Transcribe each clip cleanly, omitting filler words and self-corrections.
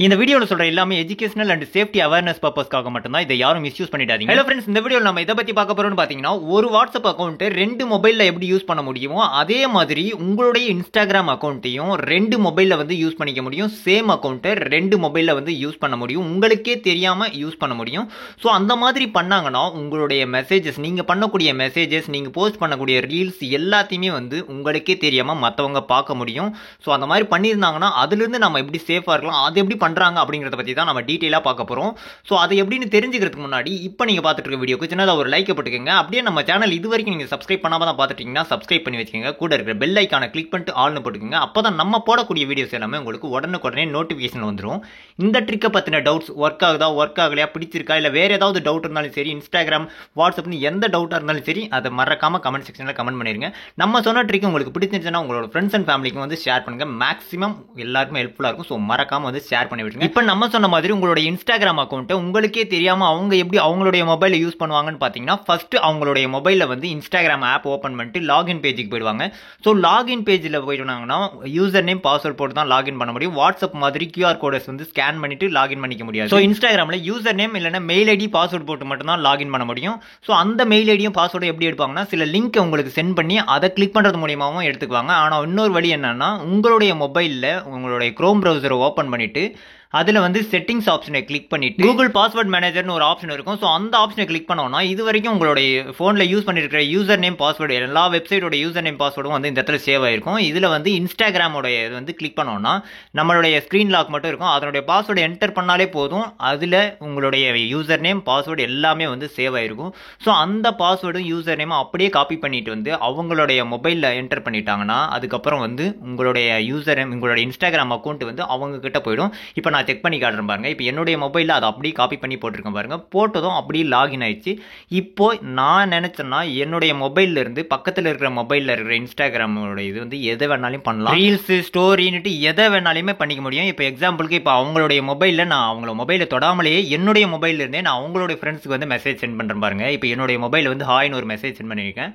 இந்த வீடியோல சொல்ற எல்லாமே எஜுகேஷனல் அண்ட் சேஃப்டி அவேர்னஸ் பர்பஸ்க்காக மட்டும்தான். இதை யாரும் மிஸ்யூஸ் பண்ணிடாதீங்க. ஹலோ ஃப்ரெண்ட்ஸ், இந்த வீடியோல நம்ம இதை பத்தி பார்க்க போறோம்னு பாத்தீங்கன்னா, ஒரு வாட்ஸ்அப் அக்கௌண்ட் ரெண்டு மொபைல்ல எப்படி யூஸ் பண்ண முடியுமோ அதே மாதிரி உங்களுடைய இன்ஸ்டாகிராம் அக்கௌண்ட்டையும் ரெண்டு மொபைல்ல வந்து யூஸ் பண்ணிக்க முடியும். சேம் அக்கௌண்ட்டை ரெண்டு மொபைல்ல வந்து யூஸ் பண்ண முடியும். உங்களுக்கே தெரியாம யூஸ் பண்ண முடியும். ஸோ அந்த மாதிரி பண்ணாங்கன்னா உங்களுடைய மெசேஜஸ், நீங்க பண்ணக்கூடிய மெசேஜஸ், நீங்க போஸ்ட் பண்ணக்கூடிய ரீல்ஸ் எல்லாத்தையுமே வந்து உங்களுக்கே தெரியாம மற்றவங்க பார்க்க முடியும். ஸோ அந்த மாதிரி பண்ணியிருந்தாங்கன்னா அதுல இருந்து நம்ம எப்படி சேஃபா இருக்கலாம், அது எப்படி பண்றாங்க அப்படிங்கறத பத்தி தான் நம்ம டீடைலா பார்க்க போறோம். சோ அதை எப்படின்னு தெரிஞ்சுக்கிறதுக்கு முன்னாடி இப்போ நீங்க பார்த்துட்டு இருக்க வீடியோக்கு சின்னதா ஒரு லைக் போட்டுக்கங்க. அப்படியே நம்ம சேனல் இது வரைக்கும் நீங்க சப்ஸ்கிரைப் பண்ணாம தான் பார்த்துட்டீங்கன்னா சப்ஸ்கிரைப் பண்ணி வச்சுக்கோங்க. கூட இருக்கிற பெல் ஐக்கானை கிளிக் பண்ணிட்டு ஆல்னு போட்டுக்கோங்க. அப்பதான் நம்ம போடக்கூடிய வீடியோஸ் எல்லாமே உங்களுக்கு உடனுக்குடனே நோட்டிபிகேஷன் வந்துடும். இந்த ட்ரிக்கை பத்தின டவுட்ஸ், ஒர்க் ஆகுதா ஒர்க் ஆகலையா, பிடிச்சிருக்கா, இல்ல வேற ஏதாவது டவுட் இருந்தாலும் சரி, இன்ஸ்டாகிராம் வாட்ஸ்அப்னு எந்த டவுட்டா இருந்தாலும் சரி, அதை மறக்காம கமெண்ட் செக்ஷன்ல கமெண்ட் பண்ணிருங்க. நம்ம சொன்ன ட்ரிக் உங்களுக்கு பிடிச்சிருந்துச்சுன்னா உங்களோட ஃப்ரெண்ட்ஸ் அண்ட் ஃபேமிலிக்கு வந்து ஷேர் பண்ணுங்க. மேக்ஸிமம் எல்லாருக்கும் ஹெல்ப்ஃபுல்லா இருக்கும். ஸோ மறக்காம வந்து ஷேர் பண்ணி விட்டுருங்க. இப்போ நம்ம சொன்ன மாதிரி உங்களுடைய இன்ஸ்டாகிராம் அக்கௌண்ட்டை உங்களுக்கே தெரியாம அவங்க எப்படி அவங்களுடைய மொபைலை யூஸ் பண்ணுவாங்கன்னு பார்த்தீங்கன்னா, ஃபர்ஸ்ட் அவங்களுடைய மொபைலில் வந்து இன்ஸ்டாகிராம் ஆப் ஓப்பன் பண்ணிட்டு லாகின் பேஜுக்கு போயிடுவாங்க. ஸோ லாகின் பேஜில் போயிட்டாங்கன்னா யூசர் நேம் பாஸ்வேர்ட் போட்டு தான் லாகின் பண்ண முடியும். வாட்ஸ்அப் மாதிரி கியூஆர் கோடஸ் வந்து ஸ்கேன் பண்ணிட்டு லாகின் பண்ணிக்க முடியாது. ஸோ இன்ஸ்டாகிராமில் யூசர் நேம் இல்லைன்னா மெயில் ஐடி பாஸ்வேர்ட் போட்டு மட்டும் தான் லாகின் பண்ண முடியும். ஸோ அந்த மெயில் ஐடியும் பாஸ்வேர்டும் எப்படி எடுப்பாங்கன்னா, சில லிங்க் உங்களுக்கு சென்ட் பண்ணி அதை கிளிக் பண்ணுறது மூலியமாகவும் எடுத்துக்குவாங்க. ஆனால் இன்னொரு வழி என்னன்னா, உங்களுடைய மொபைலில் உங்களுடைய குரோம் ப்ரௌசரை ஓப்பன் பண்ணிட்டு அதில் வந்து செட்டிங்ஸ் ஆப்ஷனை கிளிக் பண்ணிட்டு கூகுள் பாஸ்வேர்ட் மேனேஜர்னு ஒரு ஆப்ஷன் இருக்கும். ஸோ அந்த ஆப்ஷனை கிளிக் பண்ணோம்னா இது வரைக்கும் உங்களுடைய ஃபோனில் யூஸ் பண்ணிருக்கிற யூசர் நேம் பாஸ்வேர்டு, எல்லா வெப்சைட்டோட யூசர் நேம் பாஸ்வேர்டும் வந்து இந்த இடத்துல சேவ் ஆயிருக்கும். இதில் வந்து இன்ஸ்டாகிராமோட இது வந்து கிளிக் பண்ணோம்னா நம்மளுடைய ஸ்க்ரீன் லாக் மட்டும் இருக்கும். அதனுடைய பாஸ்வேர்டு என்டர் பண்ணாலே போதும். அதில் உங்களுடைய யூசர் நேம் பாஸ்வேர்டு எல்லாமே வந்து சேவ் ஆயிருக்கும். ஸோ அந்த பாஸ்வேர்டும் யூசர் நேமும் அப்படியே காப்பி பண்ணிட்டு வந்து அவங்களுடைய மொபைலில் என்டர் பண்ணிட்டாங்கன்னா அதுக்கப்புறம் வந்து உங்களுடைய யூசர் நேம், உங்களுடைய இன்ஸ்டாகிராம் அக்கௌண்ட் வந்து அவங்க கிட்ட போயிடும். இப்போ நான் செக் பண்ணி காட்டுறேன் பாருங்க. இப்போ என்னுடைய மொபைலில் அதை அப்படியே காப்பி பண்ணி போட்டிருக்கேன் பாருங்க. போட்டதும் அப்படியே லாகின் ஆயிடுச்சு. இப்போ நான் நினைச்சேன்னா என்னுடைய மொபைல்ல இருந்து பக்கத்தில் இருக்கிற மொபைலில் இருக்கிற இன்ஸ்டாகிராமோட இது வந்து எதை வேணாலும் பண்ணலாம். ரீல்ஸ், ஸ்டோரின்னுட்டு எதை வேணாலுமே பண்ணிக்க முடியும். இப்போ எக்ஸாம்பிளுக்கு இப்போ அவங்களுடைய மொபைலில் நான் அவங்கள மொபைலை தொடாமலேயே என்னுடைய மொபைலில் இருந்தே நான் அவங்களுடைய ஃப்ரெண்ட்ஸுக்கு வந்து மெசேஜ் சென்ட் பண்ணுறேன் பாருங்க. இப்போ என்னுடைய மொபைல் வந்து ஹாய்னு ஒரு மெசேஜ் சென்ட் பண்ணியிருக்கேன்.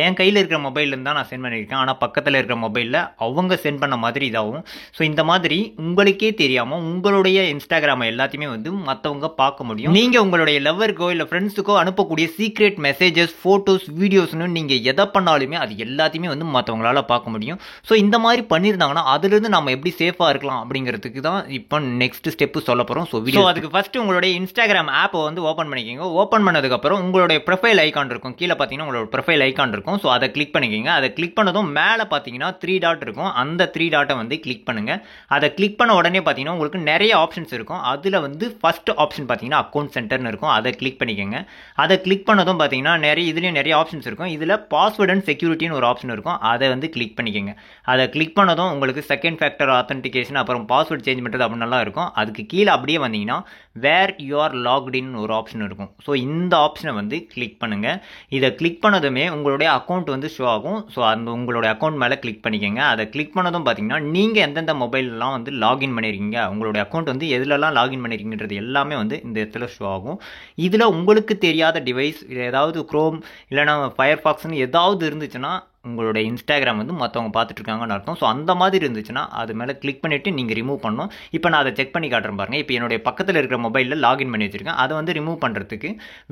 என் கையில் இருக்கிற மொபைல்லேருந்து தான் நான் சென்ட் பண்ணியிருக்கேன். ஆனால் பக்கத்தில் இருக்கிற மொபைலில் அவங்க சென்ட் பண்ண மாதிரி இதாகும். ஸோ இந்த மாதிரி உங்களுக்கே தெரியாமல் உங்களுடைய இன்ஸ்டாகிராமை எல்லாத்தையுமே வந்து மற்றவங்க பார்க்க முடியும். நீங்கள் உங்களுடைய லவ்வருக்கோ இல்லை ஃப்ரெண்ட்ஸுக்கோ அனுப்பக்கூடிய சீக்ரெட் மெசேஜஸ், ஃபோட்டோஸ், வீடியோஸ்னு நீங்கள் எதை பண்ணாலுமே அது எல்லாத்தையுமே வந்து மற்றவங்களால பார்க்க முடியும். ஸோ இந்த மாதிரி பண்ணியிருந்தாங்கன்னா அதுலேருந்து நம்ம எப்படி சேஃபாக இருக்கலாம் அப்படிங்கிறதுக்கு தான் இப்போ நெக்ஸ்ட் ஸ்டெப்பு சொல்ல போகிறோம். ஸோ அதுக்கு ஃபர்ஸ்ட் உங்களுடைய இன்ஸ்டாகிராம் ஆப்பை வந்து ஓப்பன் பண்ணிக்கோங்க. ஓப்பன் பண்ணதுக்கப்புறம் உங்களுடைய ப்ரொஃபைல் ஐக்கான் இருக்கும். கீழே பார்த்தீங்கன்னா உங்களோட ப்ரொஃபைல் ஐக்கான் இருக்கும். ஸோ அதை கிளிக் பண்ணிக்கோங்க. அதை கிளிக் பண்ணதும் மேலே பார்த்தீங்கன்னா 3 டாட் இருக்கும். அந்த 3 டாட்டை வந்து கிளிக் பண்ணுங்க. அதை கிளிக் பண்ண உடனே பார்த்தீங்கன்னா உங்களுக்கு நிறைய ஆப்ஷன்ஸ் இருக்கும். அதில் வந்து ஃபர்ஸ்ட் ஆப்ஷன் பார்த்தீங்கன்னா அக்கௌண்ட் சென்டர்னு இருக்கும். அதை கிளிக் பண்ணிக்கோங்க. அதை கிளிக் பண்ணதும் பார்த்தீங்கன்னா இதுலேயும் நிறைய ஆப்ஷன்ஸ் இருக்கும். இதில் பாஸ்வேர்ட் அண்ட் செக்யூரிட்டின்னு ஒரு ஆப்ஷன் இருக்கும். அதை வந்து கிளிக் பண்ணிக்கோங்க. அதை கிளிக் பண்ணதும் உங்களுக்கு செகண்ட் ஃபேக்டர் ஆத்தென்டிகேஷன், அப்புறம் பாஸ்வேர்ட் சேஞ்ச் பண்ணுறது அப்படின்னலாம் இருக்கும். அதுக்கு கீழே அப்படியே வந்தீங்கன்னா வேர் யூ ஆர் லாக்ட் இன் ஒரு ஆப்ஷன் இருக்கும். ஸோ இந்த ஆப்ஷனை வந்து கிளிக் பண்ணுங்க. இதை கிளிக் பண்ணதுமே உங்களுடைய அக்கௌண்ட் வந்து ஷோ ஆகும். ஸோ அந்த உங்களுடைய அக்கௌண்ட் மேலே கிளிக் பண்ணிக்கோங்க. அதை கிளிக் பண்ணதும் பார்த்தீங்கன்னா நீங்கள் எந்தெந்த மொபைல்லாம் வந்து லாகின் பண்ணியிருக்கீங்க, உங்களுடைய அக்கௌண்ட் வந்து எதுலலாம் லாகின் பண்ணியிருக்கீங்கன்றது எல்லாமே வந்து இந்த இடத்துல ஷோ ஆகும். இதில் உங்களுக்கு தெரியாத டிவைஸ், ஏதாவது குரோம் இல்லைனா ஃபயர்ஃபாக்ஸ்னு ஏதாவது இருந்துச்சுன்னா உங்களுடைய இன்ஸ்டாகிராம் வந்து மற்றவங்க பார்த்துட்டு இருக்காங்கன்னு அர்த்தம். ஸோ அந்த மாதிரி இருந்துச்சுன்னா அது மேலே கிளிக் பண்ணிவிட்டு நீங்கள் ரிமூவ் பண்ணணும். இப்போ நான் அதை செக் பண்ணி காட்டுறேன் பாருங்க. இப்போ என்னுடைய பக்கத்தில் இருக்கிற மொபைலில் லாகின் பண்ணி வச்சிருக்கேன். அதை வந்து ரிமூவ் பண்ணுறதுக்கு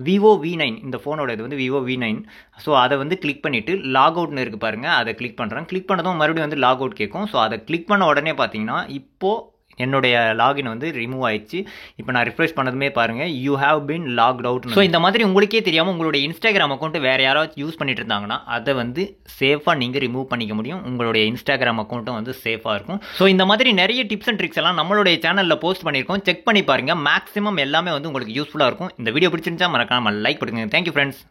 விவோ V9, இந்த ஃபோனோட இது வந்து விவோ V9. ஸோ அதை வந்து கிளிக் பண்ணிவிட்டு லாக் அவுட்னு இருக்குது பாருங்கள். அதை கிளிக் பண்ணுறேன். கிளிக் பண்ணதும் மறுபடியும் வந்து லாக் அவுட் கேட்கும். ஸோ அதை கிளிக் பண்ண உடனே பார்த்தீங்கன்னா இப்போது என்னுடைய லாகின் வந்து ரிமூவ் ஆயிடுச்சு. இப்போ நான் ரிஃப்ரெஷ் பண்ணதுமே பாருங்கள், you have been locked out. So இந்த மாதிரி உங்களுக்கே தெரியாமல் உங்களுடைய இன்ஸ்டாகிராம் அக்கௌண்ட் வேறு யாராவது யூஸ் பண்ணிட்டு இருந்தாங்கன்னா அதை வந்து சேஃபாக நீங்கள் ரிமூவ் பண்ணிக்க முடியும். உங்களுடைய இன்ஸ்டாகிராம் அக்கௌண்ட்டும் வந்து சேஃபாக இருக்கும். ஸோ இந்த மாதிரி நிறைய டிப்ஸ் அண்ட் ட்ரிக்ஸ் எல்லாம் நம்மளுடைய சேனலில் போஸ்ட் பண்ணியிருக்கோம். செக் பண்ணி பாருங்கள். மேக்ஸிமம் எல்லாமே வந்து உங்களுக்கு யூஸ்ஃபுல்லாக இருக்கும். இந்த வீடியோ பிடிச்சிருந்தா மறக்காம லைக் பண்ணுங்க. Thank you friends.